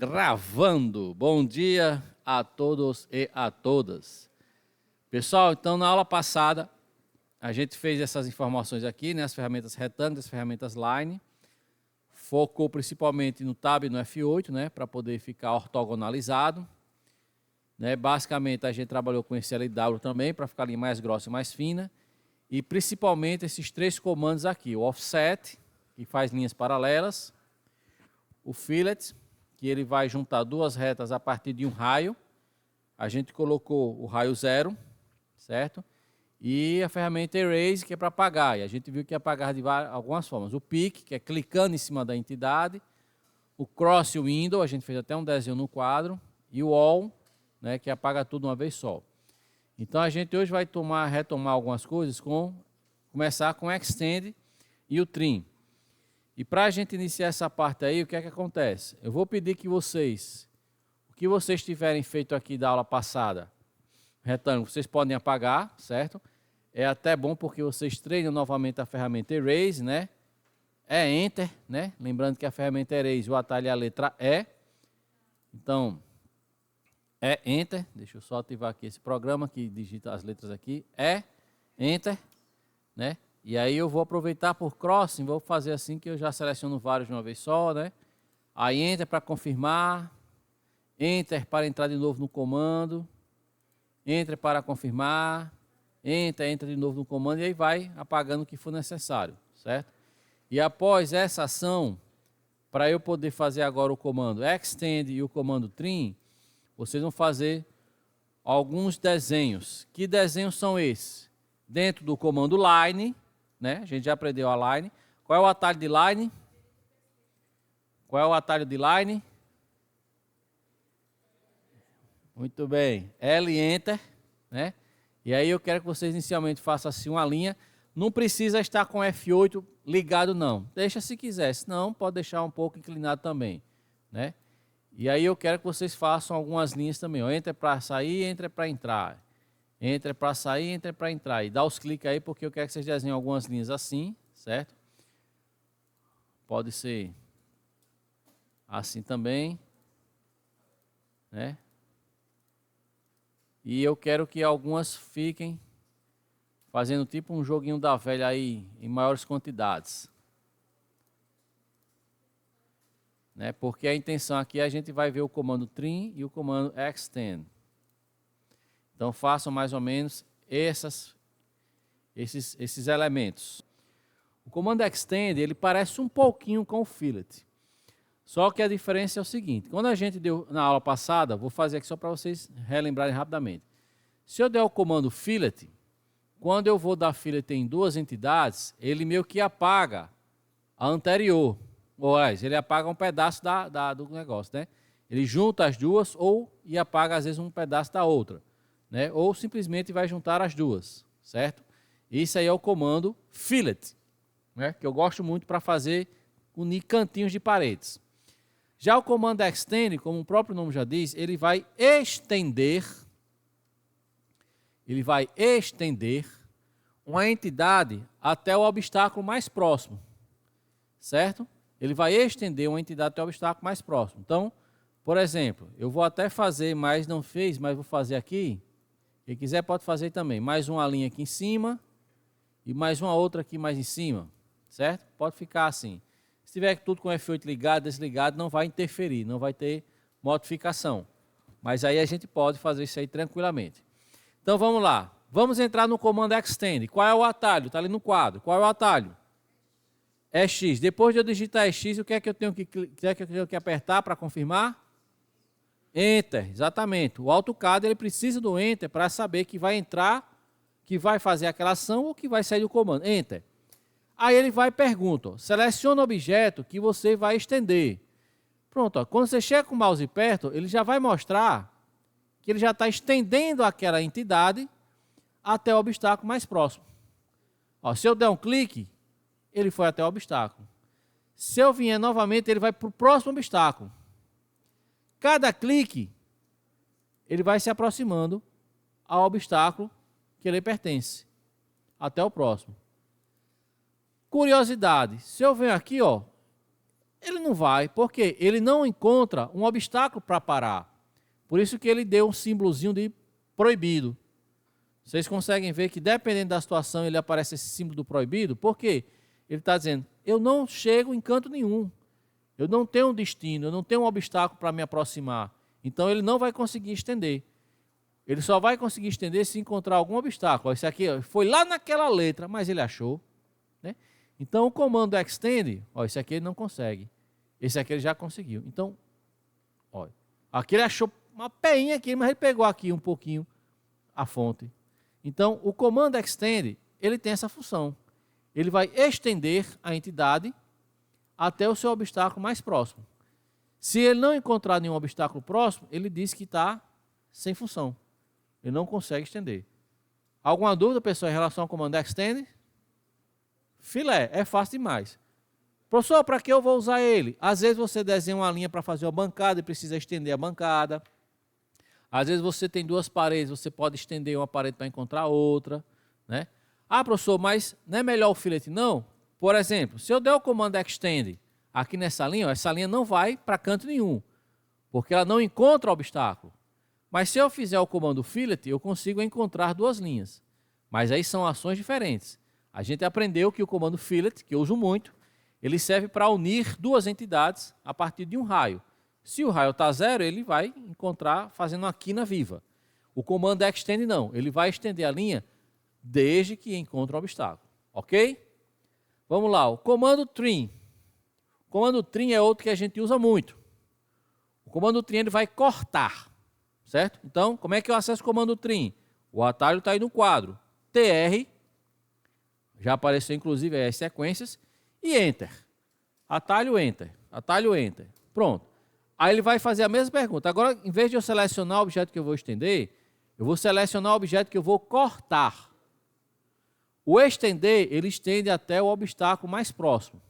Gravando. Bom dia a todos e a todas. Pessoal, então na aula passada a gente fez essas informações aqui, né, as ferramentas retângulos, as ferramentas line. Focou principalmente no tab e no F8, né, para poder ficar ortogonalizado. Né, basicamente a gente trabalhou com esse LW também, para ficar ali mais grossa e mais fina. E principalmente esses três comandos aqui, o offset, que faz linhas paralelas, o fillet, que ele vai juntar duas retas a partir de um raio. A gente colocou o raio 0, certo? E a ferramenta Erase, que é para apagar. E a gente viu que apagar de algumas formas. O Pick, que é clicando em cima da entidade. O Cross Window, a gente fez até um desenho no quadro. E o All, né, que apaga tudo uma vez só. Então a gente hoje vai retomar algumas coisas, começar com o Extend e o Trim. E para a gente iniciar essa parte aí, o que é que acontece? Eu vou pedir que vocês, o que vocês tiverem feito aqui da aula passada, retângulo, vocês podem apagar, certo? É até bom porque vocês treinam novamente a ferramenta Erase, né? É Enter, né? Lembrando que a ferramenta Erase, o atalho é a letra E. Então, é Enter. Deixa eu só ativar aqui esse programa que digita as letras aqui. É Enter, né? E aí eu vou aproveitar por crossing, vou fazer assim que eu já seleciono vários de uma vez só, né? Aí Enter para confirmar, Enter para entrar de novo no comando, Enter para confirmar, entra de novo no comando e aí vai apagando o que for necessário, certo? E após essa ação, para eu poder fazer agora o comando Extend e o comando Trim, vocês vão fazer alguns desenhos. Que desenhos são esses? Dentro do comando Line, né? A gente já aprendeu a line. Qual é o atalho de line? Qual é o atalho de line? Muito bem. L Enter, né? E aí eu quero que vocês inicialmente façam assim uma linha. Não precisa estar com F8 ligado não. Deixa se quiser, senão pode deixar um pouco inclinado também, né? E aí eu quero que vocês façam algumas linhas também, ó. Enter para sair, Enter para entrar. Enter para sair, Enter para entrar. E dá os cliques aí porque eu quero que vocês desenhem algumas linhas assim, certo? Pode ser assim também, né? E eu quero que algumas fiquem fazendo tipo um joguinho da velha aí em maiores quantidades. Né? Porque a intenção aqui a gente vai ver o comando Trim e o comando Extend. Então façam mais ou menos esses elementos. O comando Extend, ele parece um pouquinho com o Fillet. Só que a diferença é o seguinte, quando a gente deu na aula passada, vou fazer aqui só para vocês relembrarem rapidamente. Se eu der o comando Fillet, quando eu vou dar Fillet em duas entidades, ele meio que apaga a anterior. Ou ele apaga um pedaço do negócio, né? Ele junta as duas e apaga às vezes um pedaço da outra, né? Ou simplesmente vai juntar as duas, certo? Isso aí é o comando Fillet, né? Que eu gosto muito para fazer unir cantinhos de paredes. Já o comando Extend, como o próprio nome já diz, ele vai estender uma entidade até o obstáculo mais próximo, certo? Ele vai estender uma entidade até o obstáculo mais próximo. Então, por exemplo, eu vou até fazer, mas não fez, mas vou fazer aqui. Quem quiser pode fazer também. Mais uma linha aqui em cima e mais uma outra aqui mais em cima, certo? Pode ficar assim. Se tiver tudo com F8 ligado, desligado, não vai interferir, não vai ter modificação. Mas aí a gente pode fazer isso aí tranquilamente. Então vamos lá. Vamos entrar no comando Extend. Qual é o atalho? Está ali no quadro. Qual é o atalho? EX. Depois de eu digitar EX, o que é que eu tenho que apertar para confirmar? Enter, exatamente. O AutoCAD ele precisa do Enter para saber que vai entrar, que vai fazer aquela ação ou que vai sair do comando. Enter. Aí ele vai e pergunta, ó, seleciona o objeto que você vai estender. Pronto, ó, quando você chega com o mouse perto, ele já vai mostrar que ele já está estendendo aquela entidade até o obstáculo mais próximo. Ó, se eu der um clique, ele foi até o obstáculo. Se eu vier novamente, ele vai para o próximo obstáculo. Cada clique, ele vai se aproximando ao obstáculo que ele pertence, até o próximo. Curiosidade, se eu venho aqui, ó, Ele não vai, porque ele não encontra um obstáculo para parar. Por isso que ele deu um símbolozinho de proibido. Vocês conseguem ver que, dependendo da situação, ele aparece esse símbolo do proibido. Por quê? Ele está dizendo, eu não chego em canto nenhum. Eu não tenho um destino, eu não tenho um obstáculo para me aproximar. Então, ele não vai conseguir estender. Ele só vai conseguir estender se encontrar algum obstáculo. Esse aqui foi lá naquela letra, mas ele achou. Né? Então, o comando extend, esse aqui ele não consegue. Esse aqui ele já conseguiu. Então, olha, aqui ele achou uma peinha aqui, mas ele pegou aqui um pouquinho a fonte. Então, o comando extend, ele tem essa função. Ele vai estender a entidade até o seu obstáculo mais próximo. Se ele não encontrar nenhum obstáculo próximo, ele diz que está sem função. Ele não consegue estender. Alguma dúvida, pessoal, em relação ao comando extend? Filé, é fácil demais. Professor, para que eu vou usar ele? Às vezes você desenha uma linha para fazer uma bancada e precisa estender a bancada. Às vezes você tem duas paredes, você pode estender uma parede para encontrar outra. Né? Ah, professor, mas não é melhor o filete? Não. Por exemplo, se eu der o comando extend aqui nessa linha, essa linha não vai para canto nenhum, porque ela não encontra obstáculo. Mas se eu fizer o comando fillet, eu consigo encontrar duas linhas. Mas aí são ações diferentes. A gente aprendeu que o comando fillet, que eu uso muito, ele serve para unir duas entidades a partir de um raio. Se o raio está zero, ele vai encontrar fazendo uma quina viva. O comando extend não, ele vai estender a linha desde que encontre um obstáculo. Ok? Vamos lá, o comando trim. O comando trim é outro que a gente usa muito. O comando trim ele vai cortar, certo? Então, como é que eu acesso o comando trim? O atalho está aí no quadro. TR, já apareceu inclusive as sequências, e Enter. Atalho, Enter. Atalho, Enter. Pronto. Aí ele vai fazer a mesma pergunta. Agora, em vez de eu selecionar o objeto que eu vou estender, eu vou selecionar o objeto que eu vou cortar. O estender, ele estende até o obstáculo mais próximo.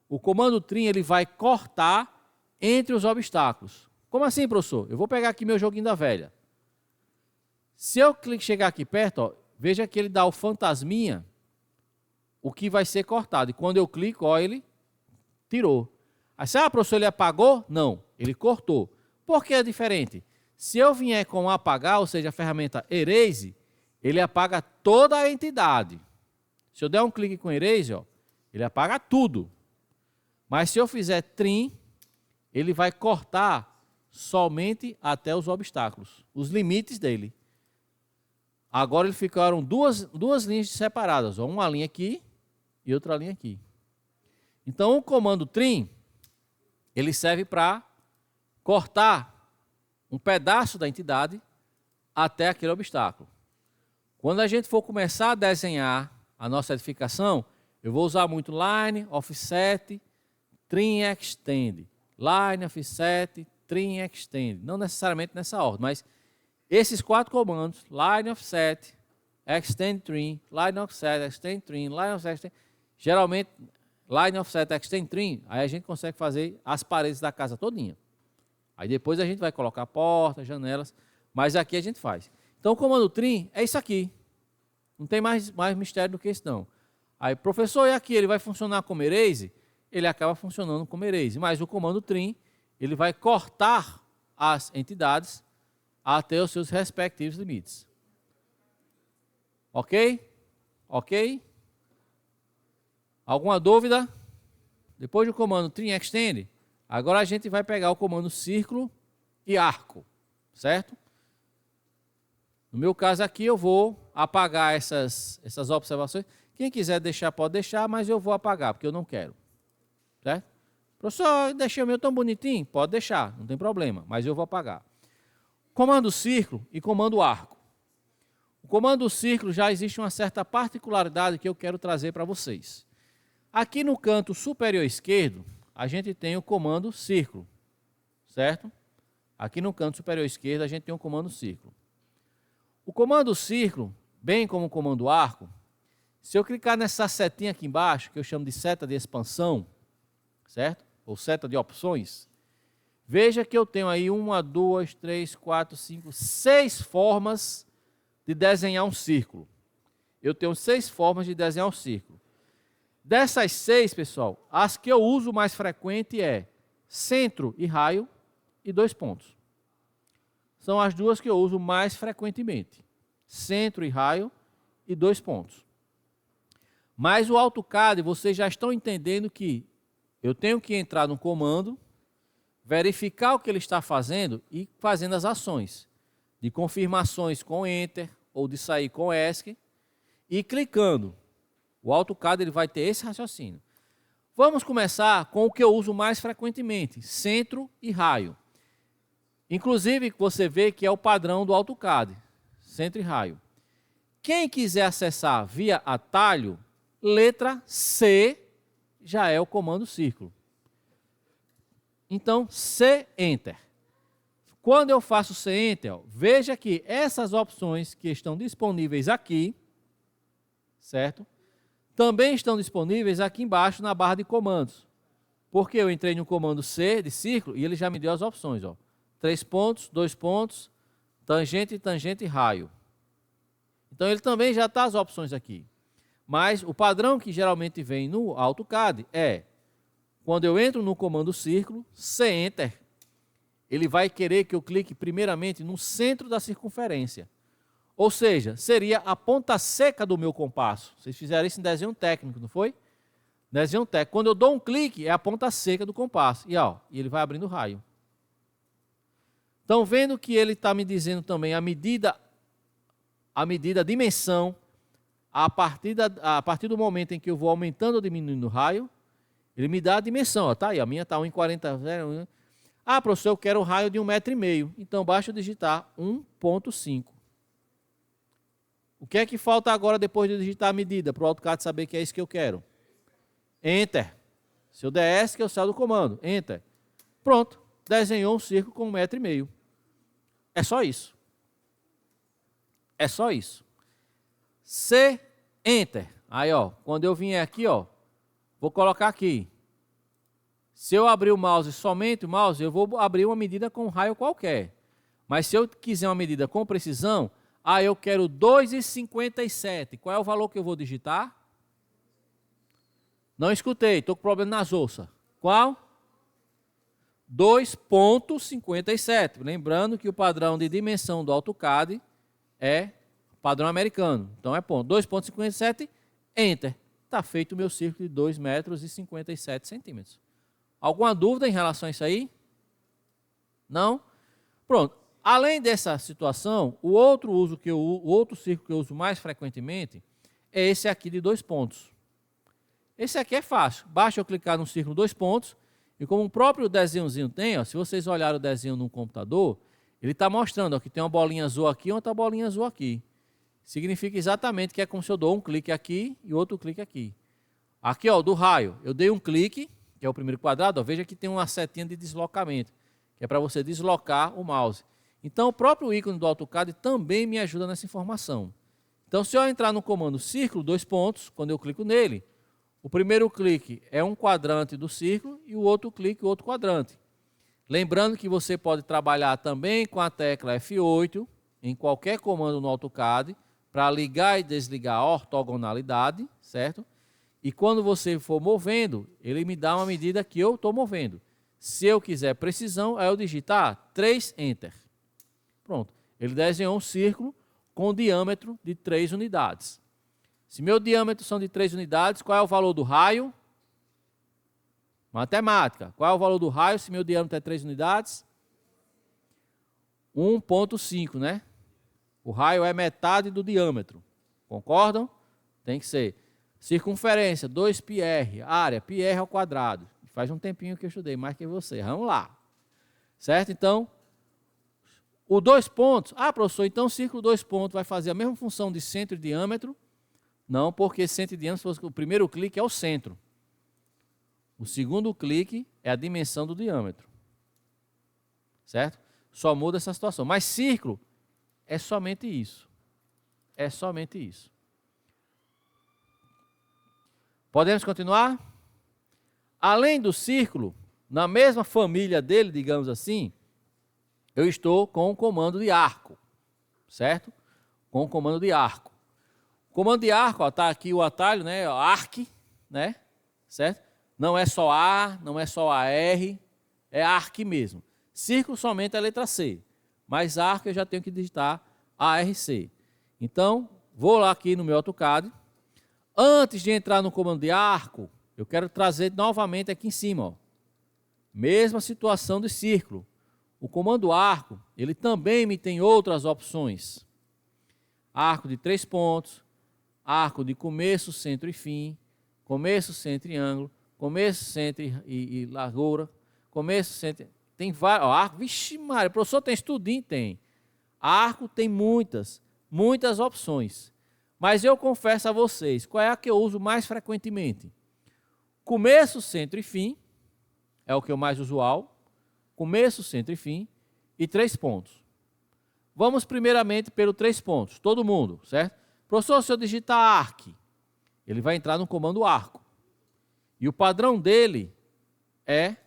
O comando trim, ele vai cortar entre os obstáculos. Como assim, professor? Eu vou pegar aqui meu joguinho da velha. Se eu chegar aqui perto, veja que ele dá o fantasminha, o que vai ser cortado. E quando eu clico, ele tirou. Aí, professor, ele apagou? Não, ele cortou. Por que é diferente? Se eu vier com apagar, ou seja, a ferramenta Erase, ele apaga toda a entidade. Se eu der um clique com Erase, ele apaga tudo. Mas se eu fizer Trim, ele vai cortar somente até os obstáculos, os limites dele. Agora eles ficaram duas linhas separadas, uma linha aqui e outra linha aqui. Então o comando Trim, ele serve para cortar um pedaço da entidade até aquele obstáculo. Quando a gente for começar a desenhar a nossa edificação, eu vou usar muito Line, Offset, Trim Extend. Line, Offset, Trim Extend. Não necessariamente nessa ordem, mas esses quatro comandos, Line, Offset, Extend Trim, Line, Offset, Extend Trim, Line, Offset, Extend, geralmente, Line, Offset, Extend Trim, aí a gente consegue fazer as paredes da casa todinha. Aí depois a gente vai colocar portas, janelas, mas aqui a gente faz. Então o comando Trim é isso aqui. Não tem mais mistério do que isso não. Aí, professor, e aqui ele vai funcionar como Erase? Ele acaba funcionando como Erase, mas o comando Trim, ele vai cortar as entidades até os seus respectivos limites. Ok? Ok? Alguma dúvida? Depois do comando Trim Extend, agora a gente vai pegar o comando Círculo e Arco, certo? No meu caso aqui eu vou apagar essas observações. Quem quiser deixar, pode deixar, mas eu vou apagar, porque eu não quero. Certo? Professor, deixei o meu tão bonitinho? Pode deixar, não tem problema, mas eu vou apagar. Comando Círculo e comando Arco. O comando Círculo já existe uma certa particularidade que eu quero trazer para vocês. Aqui no canto superior esquerdo, a gente tem o comando Círculo, certo? Aqui no canto superior esquerdo, a gente tem o comando Círculo. O comando Círculo, bem como o comando Arco, se eu clicar nessa setinha aqui embaixo, que eu chamo de seta de expansão, certo? Ou seta de opções, veja que eu tenho aí 1, 2, 3, 4, 5, 6 formas de desenhar um círculo. Eu tenho 6 formas de desenhar um círculo. Dessas 6, pessoal, as que eu uso mais frequente é centro e raio e 2 pontos. São as duas que eu uso mais frequentemente. Centro e raio e 2 pontos. Mas o AutoCAD, vocês já estão entendendo que eu tenho que entrar no comando, verificar o que ele está fazendo e fazendo as ações de confirmações com Enter ou de sair com ESC e clicando. O AutoCAD ele vai ter esse raciocínio. Vamos começar com o que eu uso mais frequentemente, centro e raio. Inclusive, você vê que é o padrão do AutoCAD, centro e raio. Quem quiser acessar via atalho, letra C já é o comando círculo. Então, C, Enter. Quando eu faço C, Enter, veja que essas opções que estão disponíveis aqui, certo? Também estão disponíveis aqui embaixo na barra de comandos. Porque eu entrei no comando C de círculo e ele já me deu as opções. Ó. 3 pontos, 2 pontos, tangente, tangente e raio. Então ele também já está as opções aqui. Mas o padrão que geralmente vem no AutoCAD é, quando eu entro no comando círculo, C, Enter, ele vai querer que eu clique primeiramente no centro da circunferência. Ou seja, seria a ponta seca do meu compasso. Vocês fizeram isso em desenho técnico, não foi? Desenho técnico. Quando eu dou um clique, é a ponta seca do compasso. E ele vai abrindo o raio. Então, vendo que ele está me dizendo também a medida, a dimensão, a partir do momento em que eu vou aumentando ou diminuindo o raio, ele me dá a dimensão. Ó, tá aí, a minha está 1,40. Ah, professor, eu quero um raio de 1,5 m. Então, basta eu digitar 1,5. O que é que falta agora depois de digitar a medida para o AutoCAD saber que é isso que eu quero? Enter. Se eu der S, que eu saio do comando. Enter. Pronto. Desenhou um círculo com 1,5 m. É só isso. É só isso. C, Enter. Aí, ó, quando eu vier aqui, ó, vou colocar aqui. Se eu abrir o mouse, somente o mouse, eu vou abrir uma medida com um raio qualquer. Mas se eu quiser uma medida com precisão, eu quero 2,57. Qual é o valor que eu vou digitar? Não escutei, estou com problema nas ouças. Qual? 2,57. Lembrando que o padrão de dimensão do AutoCAD é padrão americano. Então é ponto. 2,57, Enter. Está feito o meu círculo de 2,57 m. Alguma dúvida em relação a isso aí? Não? Pronto. Além dessa situação, o outro círculo que eu uso mais frequentemente é esse aqui de 2 pontos. Esse aqui é fácil. Basta eu clicar no círculo 2 pontos e como o próprio desenhozinho tem, ó, se vocês olharem o desenho no computador, ele está mostrando ó, que tem uma bolinha azul aqui e outra bolinha azul aqui. Significa exatamente que é como se eu dou um clique aqui e outro clique aqui. Aqui, ó, do raio, eu dei um clique, que é o primeiro quadrado, ó, veja que tem uma setinha de deslocamento, que é para você deslocar o mouse. Então, o próprio ícone do AutoCAD também me ajuda nessa informação. Então, se eu entrar no comando círculo, 2 pontos, quando eu clico nele, o primeiro clique é um quadrante do círculo e o outro clique, o outro quadrante. Lembrando que você pode trabalhar também com a tecla F8 em qualquer comando no AutoCAD para ligar e desligar a ortogonalidade, certo? E quando você for movendo, ele me dá uma medida que eu estou movendo. Se eu quiser precisão, eu digitar 3 Enter. Pronto. Ele desenhou um círculo com diâmetro de 3 unidades. Se meu diâmetro são de 3 unidades, qual é o valor do raio? Matemática. Qual é o valor do raio se meu diâmetro é 3 unidades? 1,5, né? O raio é metade do diâmetro. Concordam? Tem que ser. Circunferência, 2πr. Área, πr ao quadrado. Faz um tempinho que eu estudei, mais que você. Vamos lá. Certo? Então, o 2 pontos. Ah, professor, então o círculo 2 pontos vai fazer a mesma função de centro e diâmetro? Não, porque centro e diâmetro, o primeiro clique é o centro. O segundo clique é a dimensão do diâmetro. Certo? Só muda essa situação. Mas círculo é somente isso. É somente isso. Podemos continuar? Além do círculo, na mesma família dele, digamos assim, eu estou com o comando de arco. Certo? Com o comando de arco. O comando de arco, está aqui o atalho, né? Arc, né? Certo? Não é só A, não é só AR, é ARC mesmo. Círculo somente é a letra C, mas arco eu já tenho que digitar ARC. Então, vou lá aqui no meu AutoCAD. Antes de entrar no comando de arco, eu quero trazer novamente aqui em cima, ó. Mesma situação de círculo. O comando arco, ele também me tem outras opções. Arco de 3 pontos, arco de começo, centro e fim, começo, centro e ângulo, começo, centro e largura, começo, centro... Tem vários... Arco, vixe Maria, professor, tem estudinho? Tem. Arco tem muitas opções. Mas eu confesso a vocês, qual é a que eu uso mais frequentemente? Começo, centro e fim, é o que eu mais usual. Começo, centro e fim, e 3 pontos. Vamos primeiramente pelo 3 pontos, todo mundo, certo? Professor, se eu digitar ARC, ele vai entrar no comando arco. E o padrão dele é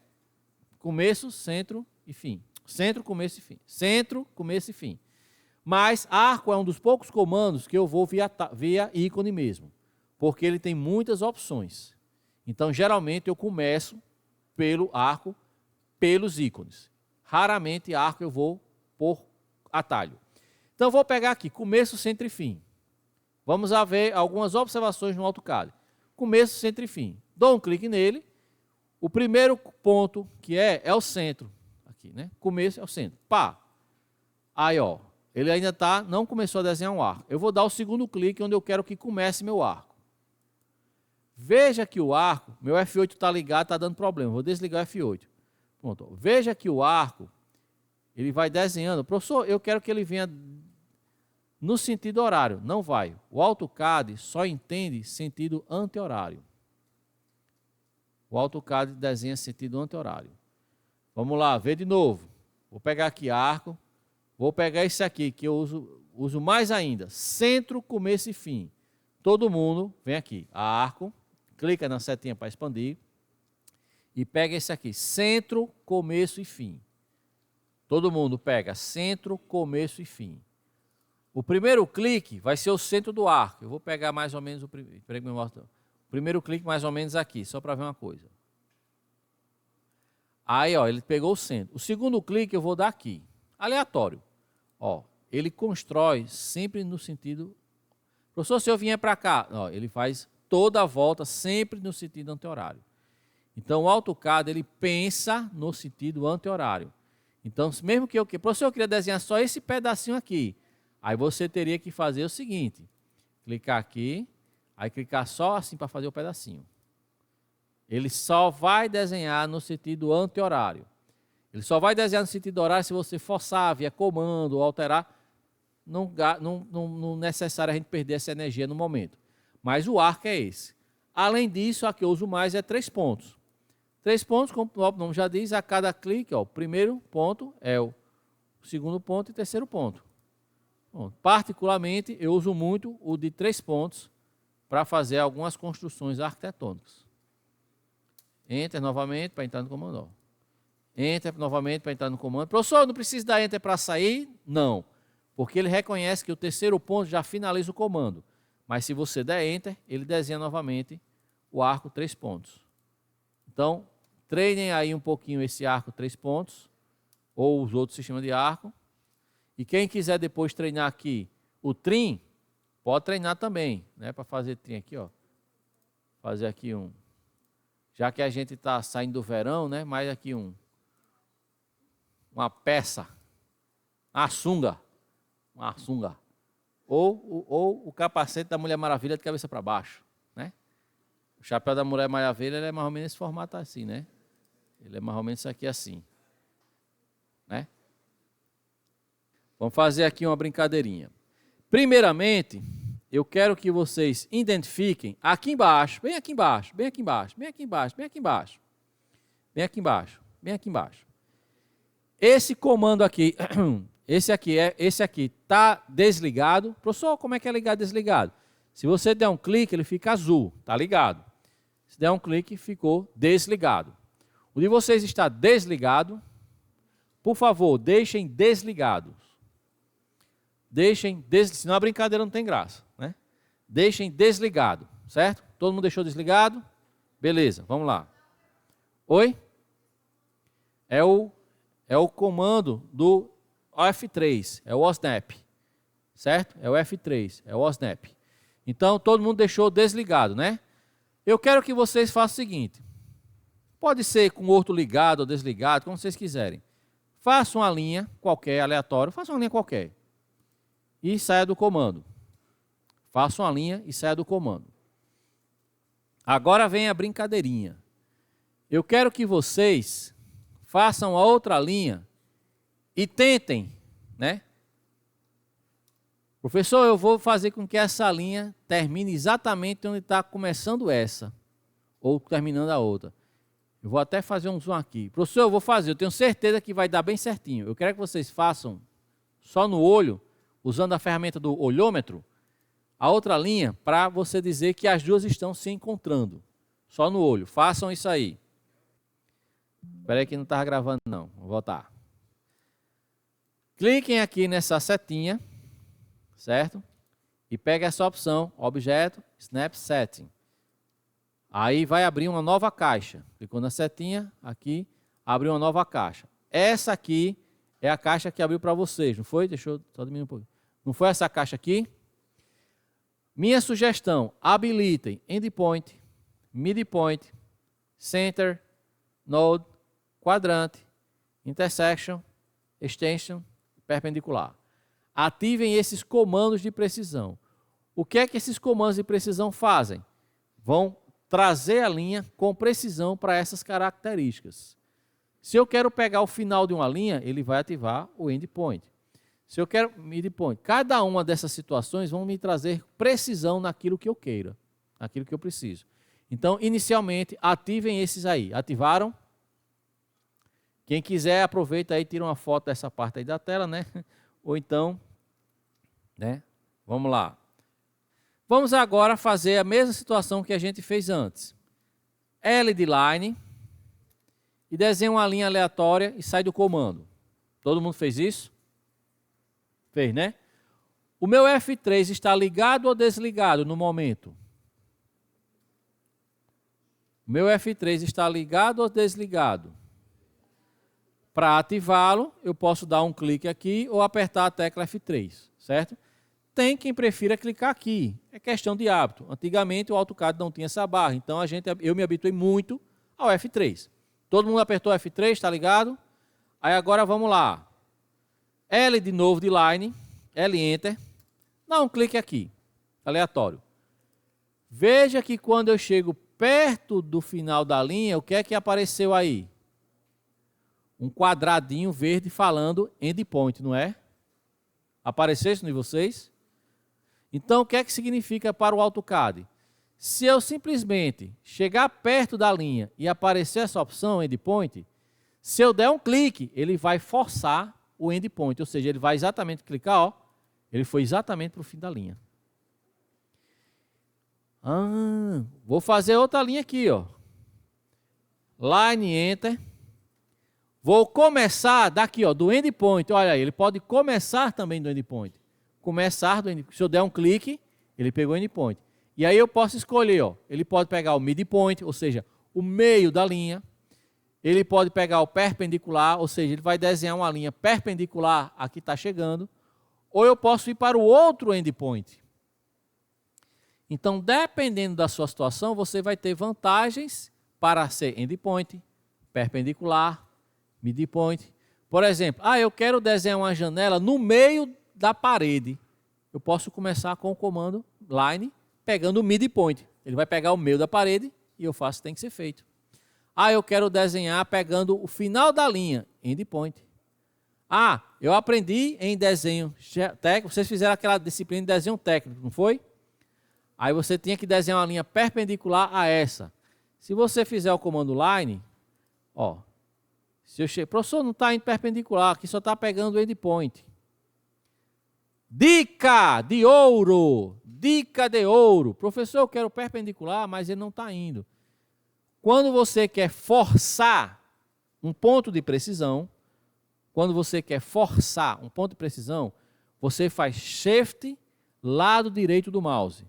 começo, centro e fim. Centro, começo e fim. Centro, começo e fim. Mas arco é um dos poucos comandos que eu vou via ícone mesmo, porque ele tem muitas opções. Então, geralmente, eu começo pelo arco, pelos ícones. Raramente, arco eu vou por atalho. Então, vou pegar aqui, começo, centro e fim. Vamos ver algumas observações no AutoCAD. Começo, centro e fim. Dou um clique nele. O primeiro ponto que é o centro. Aqui, né? Começo é o centro. Pá. Aí, ó. Ele ainda não começou a desenhar um arco. Eu vou dar o segundo clique onde eu quero que comece meu arco. Veja que o arco, meu F8 está ligado, está dando problema. Vou desligar o F8. Pronto. Veja que o arco, ele vai desenhando. Professor, eu quero que ele venha no sentido horário. Não vai. O AutoCAD só entende sentido anti-horário. O AutoCAD desenha sentido anti-horário. Vamos lá, ver de novo. Vou pegar aqui arco. Vou pegar esse aqui, que eu uso mais ainda. Centro, começo e fim. Todo mundo vem aqui. Arco. Clica na setinha para expandir. E pega esse aqui. Centro, começo e fim. Todo mundo pega centro, começo e fim. O primeiro clique vai ser o centro do arco. Eu vou pegar mais ou menos o primeiro clique mais ou menos aqui, só para ver uma coisa. Aí, ó, ele pegou o centro. O segundo clique eu vou dar aqui. Aleatório. Ó, ele constrói sempre no sentido... Professor, se eu vier para cá, ó, ele faz toda a volta sempre no sentido anti-horário. Então, o AutoCAD, ele pensa no sentido anti-horário. Então, mesmo que professor, eu queria desenhar só esse pedacinho aqui. Aí você teria que fazer o seguinte. Clicar aqui, aí clicar só assim para fazer o pedacinho. Ele só vai desenhar no sentido anti-horário. Ele só vai desenhar no sentido horário se você forçar via comando ou alterar. Não é necessário a gente perder essa energia no momento. Mas o arco é esse. Além disso, a que eu uso mais é 3 pontos. 3 pontos, como o nome já diz, a cada clique, ó, o primeiro ponto é o segundo ponto e o terceiro ponto. Bom, particularmente, eu uso muito o de 3 pontos para fazer algumas construções arquitetônicas. Enter novamente para entrar no comando. Ó. Enter novamente para entrar no comando. Professor, não precisa dar Enter para sair? Não, porque ele reconhece que o terceiro ponto já finaliza o comando. Mas se você der Enter, ele desenha novamente o arco 3 pontos. Então, treinem aí um pouquinho esse arco 3 pontos, ou os outros sistemas de arco. E quem quiser depois treinar aqui o trim, pode treinar também, né? Para fazer trim aqui, ó. Fazer aqui um... Já que a gente está saindo do verão, né? Mais aqui uma peça, uma sunga. Ou o capacete da Mulher Maravilha de cabeça para baixo, né? O chapéu da Mulher Maravilha ele é mais ou menos esse formato assim, né? Ele é mais ou menos isso aqui assim, né? Vamos fazer aqui uma brincadeirinha. Primeiramente, eu quero que vocês identifiquem aqui embaixo, bem aqui embaixo, bem aqui embaixo, bem aqui embaixo, bem aqui embaixo, bem aqui embaixo, bem aqui embaixo. Esse comando aqui, esse aqui está desligado. Professor, como é que é ligado e desligado? Se você der um clique, ele fica azul, está ligado. Se der um clique, ficou desligado. O de vocês está desligado. Por favor, deixem desligado. Senão a brincadeira não tem graça, né? Deixem desligado. certo? Todo mundo deixou desligado? Beleza, vamos lá. Oi? É o comando do F3, é o OSNAP, certo? É o F3, é o OSNAP. Então, todo mundo deixou desligado, né? Eu quero que vocês façam o seguinte. Pode ser com outro ligado ou desligado, como vocês quiserem. Faça uma linha qualquer, aleatória, faça uma linha qualquer. E saia do comando. Faça uma linha e saia do comando. Agora vem a brincadeirinha. Eu quero que vocês façam a outra linha e tentem, né? Professor, eu vou fazer com que essa linha termine exatamente onde está começando essa, ou terminando a outra. Eu vou até fazer um zoom aqui. Professor, eu vou fazer, eu tenho certeza que vai dar bem certinho. Eu quero que vocês façam só no olho, usando a ferramenta do olhômetro, a outra linha, para você dizer que as duas estão se encontrando. Só no olho. Façam isso aí. Espera aí que não estava gravando não. Vou voltar. Cliquem aqui nessa setinha, certo? E pegue essa opção, objeto, Snap Setting. Aí vai abrir uma nova caixa. Clicou na setinha, aqui, abriu uma nova caixa. Essa aqui é a caixa que abriu para vocês, não foi? Deixa eu só diminuir um pouquinho. Não foi essa caixa aqui? Minha sugestão, habilitem Endpoint, Midpoint, Center, Node, Quadrante, Intersection, Extension, Perpendicular. Ativem esses comandos de precisão. O que é que esses comandos de precisão fazem? Vão trazer a linha com precisão para essas características. Se eu quero pegar o final de uma linha, ele vai ativar o endpoint. Se eu quero midpoint, cada uma dessas situações vão me trazer precisão naquilo que eu queira, naquilo que eu preciso. Então, inicialmente, ativem esses aí. Ativaram? Quem quiser, aproveita aí e tira uma foto dessa parte aí da tela, né? Ou então, né? Vamos lá. Vamos agora fazer a mesma situação que a gente fez antes. L de line e desenha uma linha aleatória e sai do comando. Todo mundo fez isso? Fez, né? O meu F3 está ligado ou desligado no momento? O meu F3 está ligado ou desligado? Para ativá-lo, eu posso dar um clique aqui ou apertar a tecla F3, certo? Tem quem prefira clicar aqui. É questão de hábito. Antigamente o AutoCAD não tinha essa barra, então eu me habituei muito ao F3. Todo mundo apertou F3, está ligado? Aí agora vamos lá. L de novo de line, L Enter. Dá um clique aqui, aleatório. Veja que quando eu chego perto do final da linha, o que é que apareceu aí? Um quadradinho verde falando endpoint, não é? Apareceu isso em vocês? Então, o que é que significa para o AutoCAD? Se eu simplesmente chegar perto da linha e aparecer essa opção, endpoint, se eu der um clique, ele vai forçar o endpoint, ou seja, ele vai exatamente clicar, ó, ele foi exatamente para o fim da linha. Vou fazer outra linha aqui, ó. Line Enter. Vou começar daqui, ó, do endpoint. Olha aí, ele pode começar também do endpoint. Começar do endpoint. Se eu der um clique, ele pegou o endpoint. E aí eu posso escolher, ó, ele pode pegar o midpoint, ou seja, o meio da linha. Ele pode pegar o perpendicular, ou seja, ele vai desenhar uma linha perpendicular a que está chegando. Ou eu posso ir para o outro endpoint. Então, dependendo da sua situação, você vai ter vantagens para ser endpoint, perpendicular, midpoint. Por exemplo, eu quero desenhar uma janela no meio da parede. Eu posso começar com o comando line, pegando o midpoint. Ele vai pegar o meio da parede e eu faço o que tem que ser feito. Eu quero desenhar pegando o final da linha, endpoint. Eu aprendi em desenho técnico, vocês fizeram aquela disciplina de desenho técnico, não foi? Aí você tinha que desenhar uma linha perpendicular a essa. Se você fizer o comando line, ó, se eu chegar, professor, não está indo perpendicular, aqui só está pegando o endpoint. Dica de ouro! Dica de ouro! Professor, eu quero perpendicular, mas ele não está indo. Quando você quer forçar um ponto de precisão, você faz Shift, lado direito do mouse.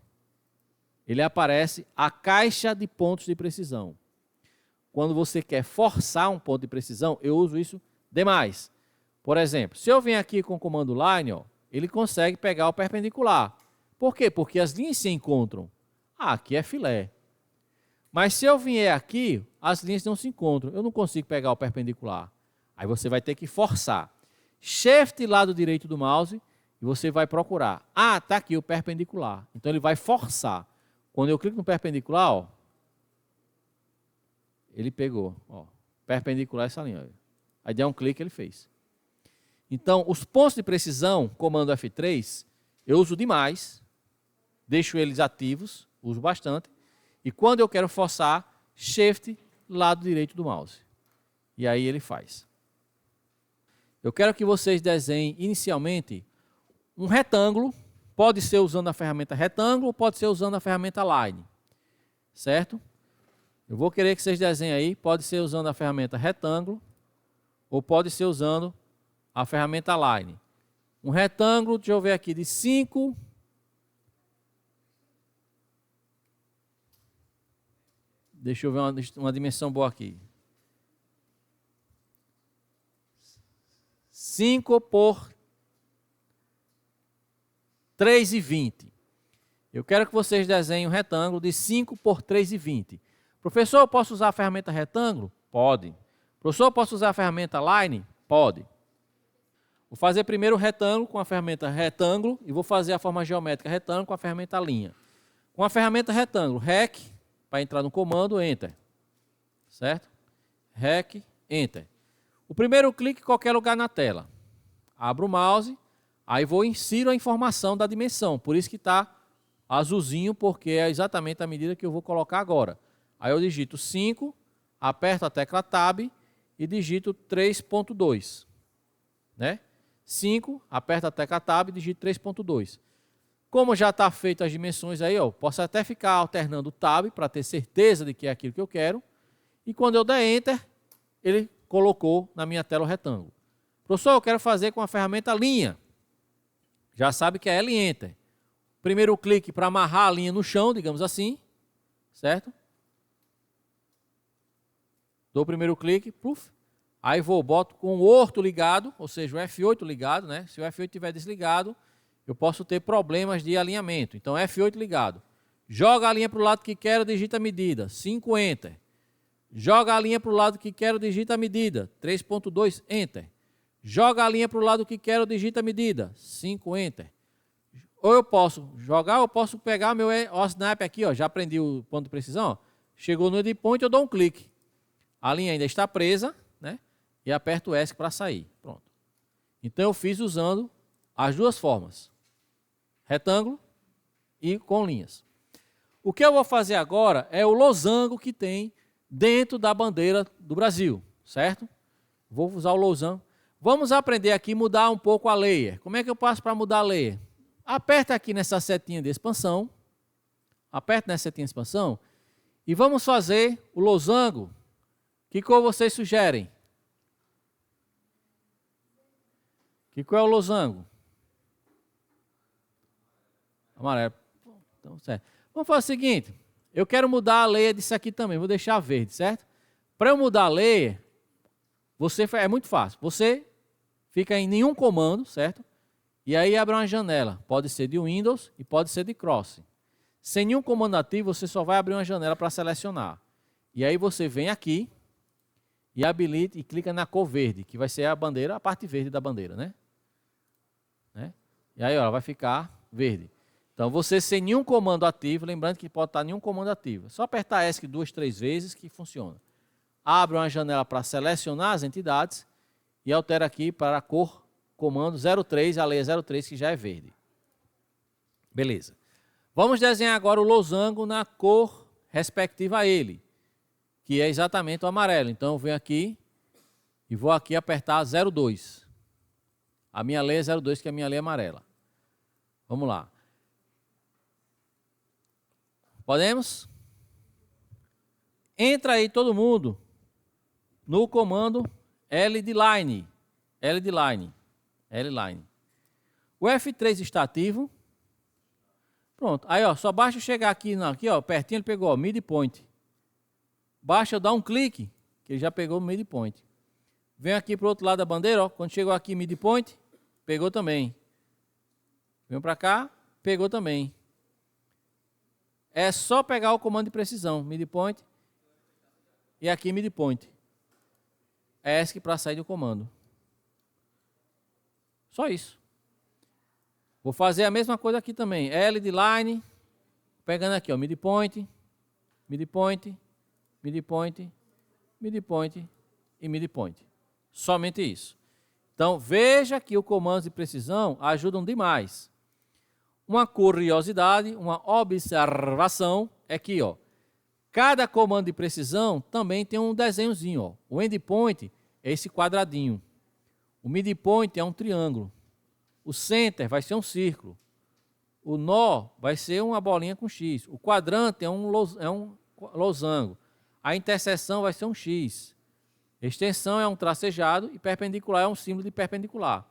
ele aparece a caixa de pontos de precisão. Quando você quer forçar um ponto de precisão, eu uso isso demais. Por exemplo, se eu venho aqui com o comando line, ó, ele consegue pegar o perpendicular. Por quê? Porque as linhas se encontram. Ah, aqui é filé. Mas se eu vier aqui, as linhas não se encontram. Eu não consigo pegar o perpendicular. Aí você vai ter que forçar. Shift lado direito do mouse e você vai procurar. Ah, está aqui o perpendicular. Então ele vai forçar. Quando eu clico no perpendicular, ó, ele pegou. Ó, perpendicular essa linha. Ó. Aí der um clique, ele fez. Então, os pontos de precisão, comando F3, eu uso demais. Deixo eles ativos, uso bastante. E quando eu quero forçar, Shift, lado direito do mouse. E aí ele faz. Eu quero que vocês desenhem inicialmente um retângulo. Pode ser usando a ferramenta retângulo ou pode ser usando a ferramenta line. Certo? Eu vou querer que vocês desenhem aí. Pode ser usando a ferramenta retângulo ou pode ser usando a ferramenta line. Um retângulo, deixa eu ver aqui, de 5... Deixa eu ver uma dimensão boa aqui. 5 por 3,20. Eu quero que vocês desenhem um retângulo de 5 por 3,20. Professor, eu posso usar a ferramenta retângulo? Pode. Professor, eu posso usar a ferramenta line? Pode. Vou fazer primeiro o retângulo com a ferramenta retângulo e vou fazer a forma geométrica retângulo com a ferramenta linha. Com a ferramenta retângulo, REC, para entrar no comando, Enter. Certo? REC, Enter. O primeiro clique em qualquer lugar na tela. Abro o mouse, aí vou insiro a informação da dimensão. Por isso que está azulzinho, porque é exatamente a medida que eu vou colocar agora. Aí eu digito 5, aperto a tecla Tab e digito 3.2. Né? 5, aperto a tecla Tab e digito 3.2. Como já está feito as dimensões aí, ó, posso até ficar alternando o Tab para ter certeza de que é aquilo que eu quero. E quando eu der Enter, ele colocou na minha tela o retângulo. Professor, eu quero fazer com a ferramenta linha. Já sabe que é L Enter. Primeiro clique para amarrar a linha no chão, digamos assim. Certo? Dou o primeiro clique, puff. Aí boto com o orto ligado, ou seja, o F8 ligado, né? Se o F8 estiver desligado, eu posso ter problemas de alinhamento. Então, F8 ligado. Joga a linha para o lado que quero, digita a medida. 5, Enter. Joga a linha para o lado que quero, digita a medida. 3.2, Enter. Joga a linha para o lado que quero, digita a medida. 5, Enter. Ou eu posso jogar, ou eu posso pegar meu snap aqui, ó, já aprendi o ponto de precisão. Ó. Chegou no endpoint, eu dou um clique. A linha ainda está presa, né? E aperto o ESC para sair. Pronto. Então, eu fiz usando as duas formas. Retângulo e com linhas. O que eu vou fazer agora é o losango que tem dentro da bandeira do Brasil, certo? Vou usar o losango. Vamos aprender aqui a mudar um pouco a layer. Como é que eu passo para mudar a layer? Aperta aqui nessa setinha de expansão. Aperta nessa setinha de expansão. E vamos fazer o losango. Que cor vocês sugerem? Que cor é o losango? Amarelo. Então, certo. Vamos fazer o seguinte. Eu quero mudar a layer disso aqui também. Vou deixar verde, certo? Para eu mudar a layer, é muito fácil. Você fica em nenhum comando, certo? E aí abre uma janela. Pode ser de Windows e pode ser de Cross. Sem nenhum comando ativo, você só vai abrir uma janela para selecionar. E aí você vem aqui e habilita e clica na cor verde, que vai ser a bandeira, a parte verde da bandeira, né? E aí, ó, ela vai ficar verde. Então, você sem nenhum comando ativo, lembrando que pode estar nenhum comando ativo. É só apertar ESC 2, 3 vezes que funciona. Abre uma janela para selecionar as entidades e altera aqui para a cor comando 03, a layer 03, que já é verde. Beleza. Vamos desenhar agora o losango na cor respectiva a ele, que é exatamente o amarelo. Então, eu venho aqui e vou aqui apertar 02. A minha layer 02, que é a minha layer amarela. Vamos lá. Podemos? Entra aí todo mundo no comando L de line. L de line. L line. O F3 está ativo. Pronto. Aí, ó, só basta eu chegar aqui, não, aqui, ó, pertinho ele pegou, ó, midpoint. Basta eu dar um clique, que ele já pegou o midpoint. Vem aqui para o outro lado da bandeira, ó, quando chegou aqui midpoint, pegou também. Vem para cá, pegou também. É só pegar o comando de precisão, midpoint, e aqui midpoint. ESC para sair do comando. Só isso. Vou fazer a mesma coisa aqui também. L de line, pegando aqui, ó, midpoint, midpoint, midpoint, midpoint e midpoint. Somente isso. Então, veja que os comandos de precisão ajudam demais. Uma curiosidade, uma observação é que, ó, cada comando de precisão também tem um desenhozinho, ó. O endpoint é esse quadradinho. O midpoint é um triângulo. O center vai ser um círculo. O nó vai ser uma bolinha com X. O quadrante é um losango. A interseção vai ser um X. Extensão é um tracejado e perpendicular é um símbolo de perpendicular.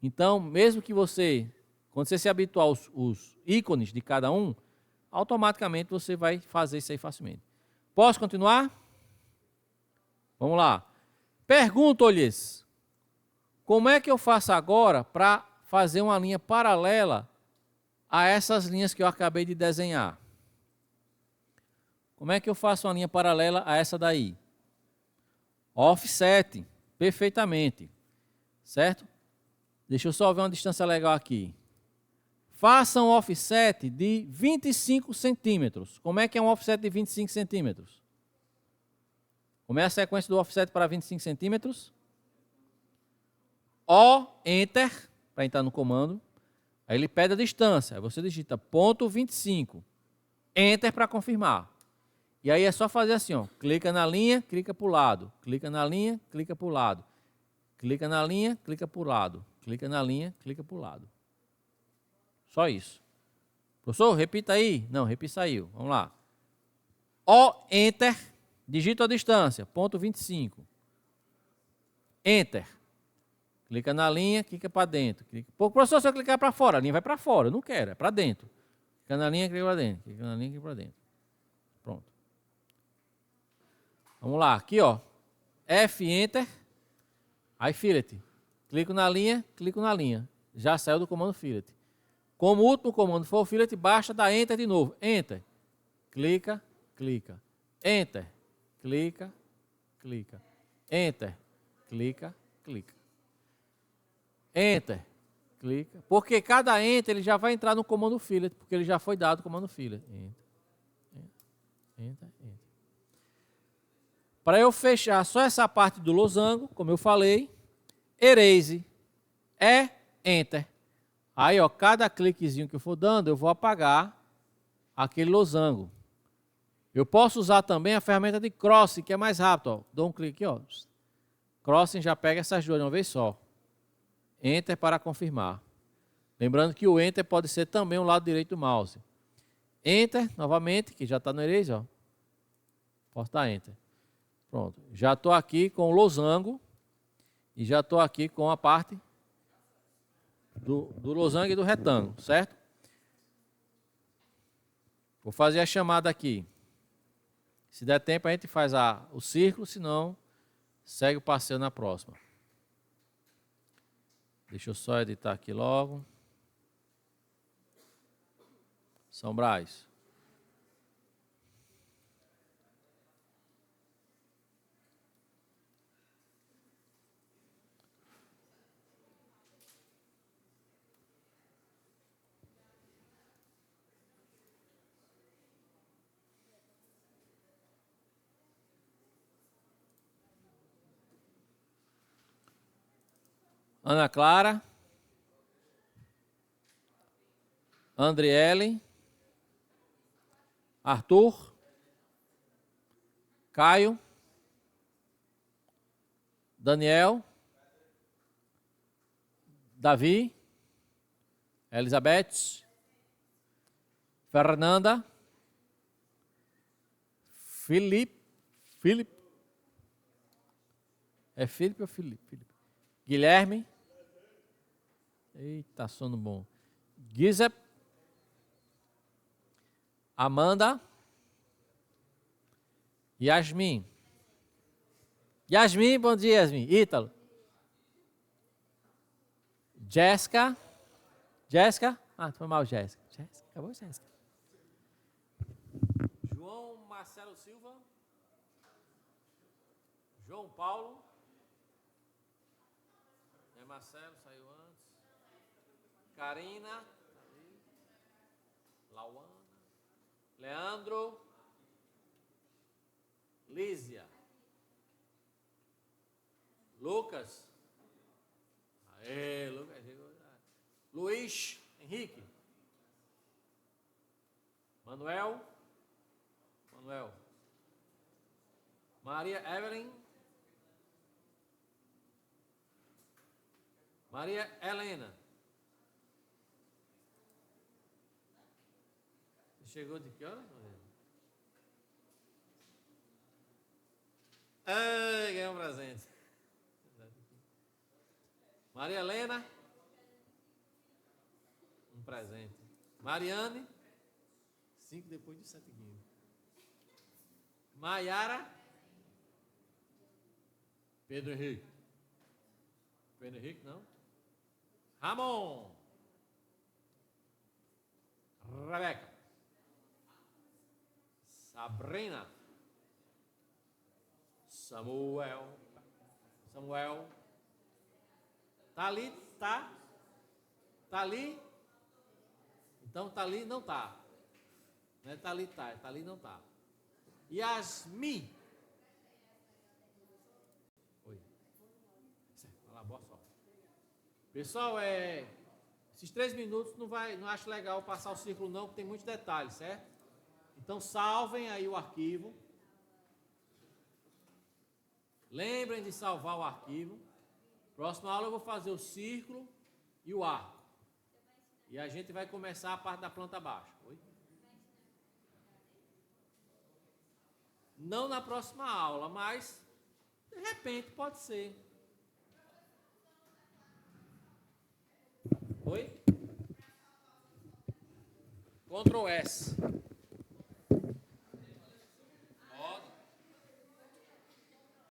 Então, mesmo que você, quando você se habituar aos ícones de cada um, automaticamente você vai fazer isso aí facilmente. Posso continuar? Vamos lá. Pergunto-lhes, como é que eu faço agora para fazer uma linha paralela a essas linhas que eu acabei de desenhar? Como é que eu faço uma linha paralela a essa daí? Offset, perfeitamente, certo? Deixa eu só ver uma distância legal aqui. Faça um offset de 25 centímetros. Como é que é um offset de 25 centímetros? Como é a sequência do offset para 25 centímetros? O, Enter, para entrar no comando. Aí ele pede a distância. Aí você digita ponto 25. Enter para confirmar. E aí é só fazer assim, ó. Clica na linha, clica para o lado. Clica na linha, clica para o lado. Clica na linha, clica para o lado. Clica na linha, clica para o lado. Só isso. Professor, repita aí. Não, repita saiu. Vamos lá. O, Enter, digita a distância, ponto 25. Enter. Clica na linha, clica para dentro. Professor, se eu clicar para fora, a linha vai para fora. Eu não quero, é para dentro. Clica na linha, clica para dentro. Clica na linha, clica para dentro. Pronto. Vamos lá, aqui, ó. F, Enter. Aí, fillet. Clico na linha, clico na linha. Já saiu do comando fillet. Como o último comando for o fillet, basta dar Enter de novo. Enter. Clica, clica. Enter. Clica, clica. Enter. Clica, clica. Enter. Clica. Porque cada Enter ele já vai entrar no comando fillet, porque ele já foi dado o comando fillet. Enter. Enter, Enter. Para eu fechar só essa parte do losango, como eu falei, erase, Enter. Aí, ó, cada cliquezinho que eu for dando, eu vou apagar aquele losango. Eu posso usar também a ferramenta de crossing, que é mais rápido, ó. Dou um clique, ó. Crossing já pega essas duas de uma vez só. Enter para confirmar. Lembrando que o Enter pode ser também o lado direito do mouse. Enter, novamente, que já está no erase, ó. Posso dar Enter. Pronto. Já estou aqui com o losango e já estou aqui com a parte do losango e do retângulo, certo? Vou fazer a chamada aqui. Se der tempo, a gente faz o círculo, senão segue o passeio na próxima. Deixa eu só editar aqui logo. São Brás. Ana Clara, Andriele, Arthur, Caio, Daniel, Davi, Elizabeth, Fernanda, Felipe, é Felipe ou Felipe? Guilherme, eita, sono bom. Giuseppe, Amanda. Yasmin. Yasmin, bom dia, Yasmin. Ítalo. Jéssica. Jéssica. Ah, foi mal, Jéssica. Jéssica, acabou, Jéssica. João Marcelo Silva. João Paulo. É Marcelo, saiu antes. Karina. Lauana. Leandro. Lísia. Lucas. Aê, Lucas. Luiz Henrique. Manuel. Maria Evelyn. Maria Helena. Você chegou de que hora? Ai, ganhei um presente. Maria Helena. Um presente. Mariane. 5 depois de 7 guinhos. Maiara. Pedro Henrique. Pedro Henrique, não. Ramon. Rebeca. Sabrina. Samuel. Tali, tá? Tali. Então, Tali não tá. Não é Tali, tá. É Tali não tá. Yasmin. Oi. Vai lá, boa sorte. Pessoal, esses 3 minutos não acho legal passar o círculo não, porque tem muitos detalhes, certo? Então, salvem aí o arquivo. Lembrem de salvar o arquivo. Próxima aula eu vou fazer o círculo e o arco. E a gente vai começar a parte da planta baixa. Oi? Não na próxima aula, mas de repente pode ser. Oi? Ctrl S.